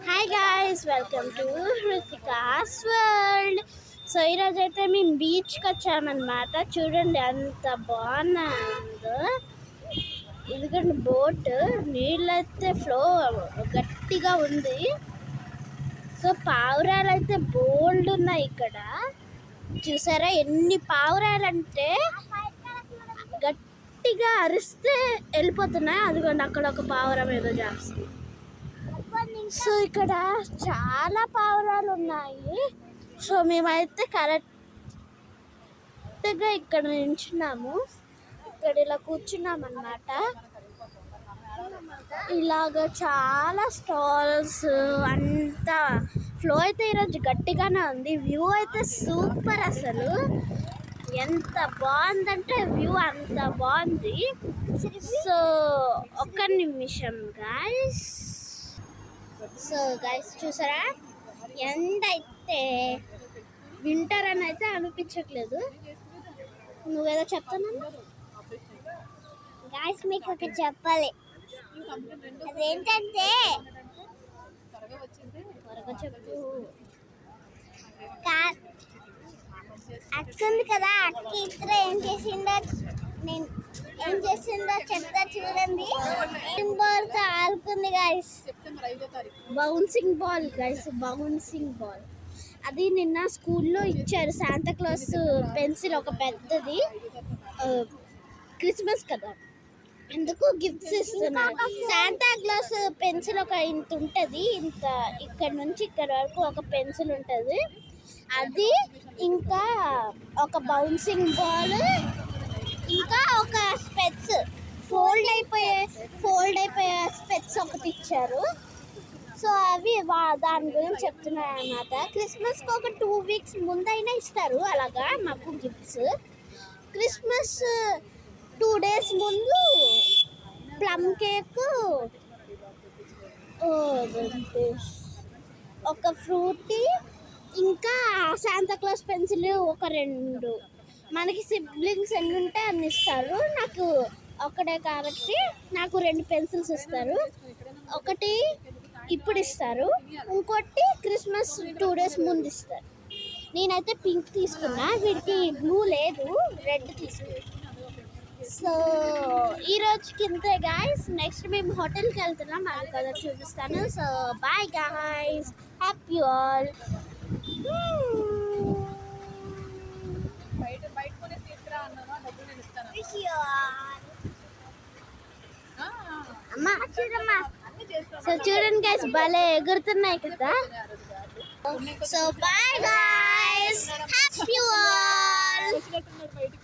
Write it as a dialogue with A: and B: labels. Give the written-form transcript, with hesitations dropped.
A: Hi guys, welcome to Hrithika's world. So ఈరోజు అయితే మేము బీచ్కి వచ్చామన్నమాట. చూడండి ఎంత బాగుందో. ఎందుకంటే బోట్ నీళ్ళైతే ఫ్లో గట్టిగా ఉంది. సో పావురాలు అయితే బోల్డ్ ఉన్నాయి ఇక్కడ. చూసారా ఎన్ని పావురాలు అంటే గట్టిగా అరిస్తే వెళ్ళిపోతున్నాయి. అదిగోండి అక్కడ ఒక పావురం ఏదో చేస్తుంది. సో ఇక్కడ చాలా పావురాలు ఉన్నాయి. సో మేమైతే కరెక్ట్గా ఇక్కడ నించున్నాము. ఇక్కడ ఇలా కూర్చున్నాం అన్నమాట. ఇలాగ చాలా స్టాల్స్ అంతా ఫ్లో అయితే ఈరోజు గట్టిగానే ఉంది. వ్యూ అయితే సూపర్. అసలు ఎంత బాగుందంటే వ్యూ అంత బాగుంది. సో ఒక్క నిమిషం గాయ్స్. సో గైస్ చూసారా ఎండ అయితే వింటర్ అని అయితే అనిపించట్లేదు. నువ్వేదో చెప్తాను గాయస్. మీకు ఒకటి చెప్పాలి. అదేంటంటే త్వరగా చెప్పు. అక్క ఉంది కదా, అక్క ఇద్దరు ఏం చేసిందో చెప్తా చూడండి. బాల్ తో ఆడుకుంది guys. Bouncing ball guys, bouncing ball. అది నిన్న స్కూల్లో ఇచ్చారు. శాంతాక్లాస్ పెన్సిల్ ఒక పెద్దది. క్రిస్మస్ కదా, అందుకు గిఫ్ట్స్ ఇస్తున్నారు. శాంతాక్లాస్ పెన్సిల్ ఒక ఇంత ఉంటుంది. ఇంత ఇక్కడ నుంచి ఇక్కడ వరకు ఒక పెన్సిల్ ఉంటుంది. అది ఇంకా ఒక బౌన్సింగ్ బాల్, ఇంకా ఒక స్పెట్స్ ఫోల్డ్ అయిపోయే స్పెట్స్ ఒకటి ఇచ్చారు. సో అవి దాని గురించి చెప్తున్నాయి అన్నమాట. క్రిస్మస్కి ఒక 2 weeks ముందైనా ఇస్తారు అలాగా మాకు గిఫ్ట్స్. క్రిస్మస్ 2 days ముందు ప్లమ్ కేక్, ఒక ఫ్రూటీ, ఇంకా శాంతాక్లాస్ పెన్సిల్ ఒక 2. మనకి సిబ్లింగ్స్ ఎన్ని ఉంటే అన్ని ఇస్తారు. నాకు ఒకటే కాబట్టి నాకు 2 పెన్సిల్స్ ఇస్తారు. ఒకటి ఇప్పుడు ఇస్తారు, ఇంకోటి క్రిస్మస్ 2 days ముందు ఇస్తారు. నేనైతే పింక్ తీసుకున్నా, వీడికి బ్లూ లేదు, రెడ్ తీసుకున్నా. సో ఈరోజుకి ఇంతే గాయస్. నెక్స్ట్ మేము హోటల్కి వెళ్తున్నాం, అది కదా చూపిస్తాను. So bye guys, happy all. అమ్మా చూడమ్మా. సో చూడండి గైస్, భలే ఎగురుతున్నాయి కదా. So bye guys, happy